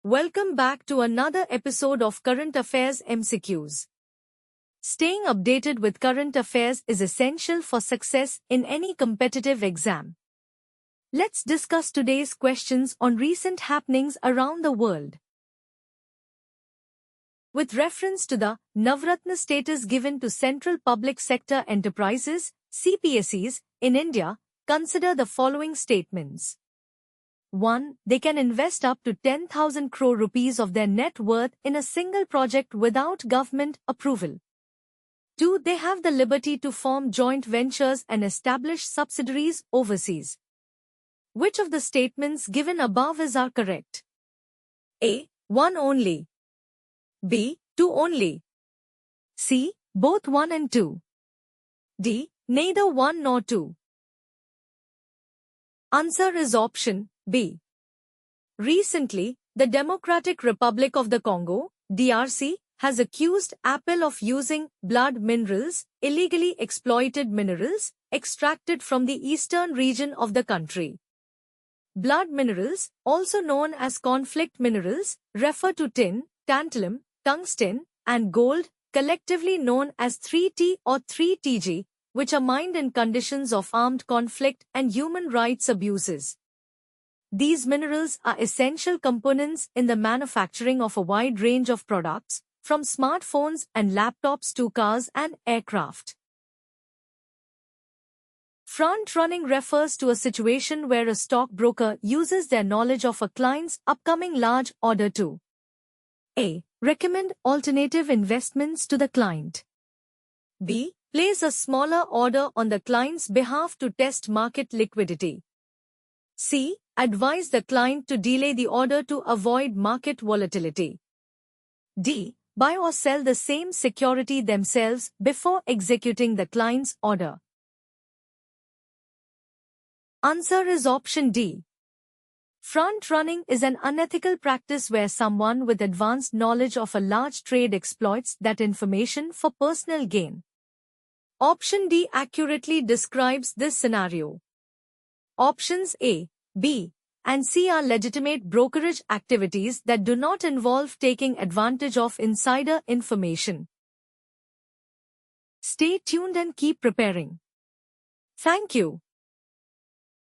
Welcome back to another episode of Current Affairs MCQs. Staying updated with current affairs is essential for success in any competitive exam. Let's discuss today's questions on recent happenings around the world. With reference to the Navratna status given to Central Public Sector Enterprises, CPSEs, in India, consider the following statements. 1. They can invest up to 10,000 crore rupees of their net worth in a single project without government approval. 2. They have the liberty to form joint ventures and establish subsidiaries overseas. Which of the statements given above are correct? A. 1 only. B. 2 only. C. Both 1 and 2. D. Neither 1 nor 2. Answer is option B. Recently, the Democratic Republic of the Congo, DRC, has accused Apple of using blood minerals, illegally exploited minerals, extracted from the eastern region of the country. Blood minerals, also known as conflict minerals, refer to tin, tantalum, tungsten, and gold, collectively known as 3T or 3TG, which are mined in conditions of armed conflict and human rights abuses. These minerals are essential components in the manufacturing of a wide range of products, from smartphones and laptops to cars and aircraft. Front-running refers to a situation where a stockbroker uses their knowledge of a client's upcoming large order to A. Recommend alternative investments to the client. B. Place a smaller order on the client's behalf to test market liquidity. C. Advise the client to delay the order to avoid market volatility. D. Buy or sell the same security themselves before executing the client's order. Answer is option D. Front-running is an unethical practice where someone with advanced knowledge of a large trade exploits that information for personal gain. Option D accurately describes this scenario. Options A, B, and C are legitimate brokerage activities that do not involve taking advantage of insider information. Stay tuned and keep preparing. Thank you.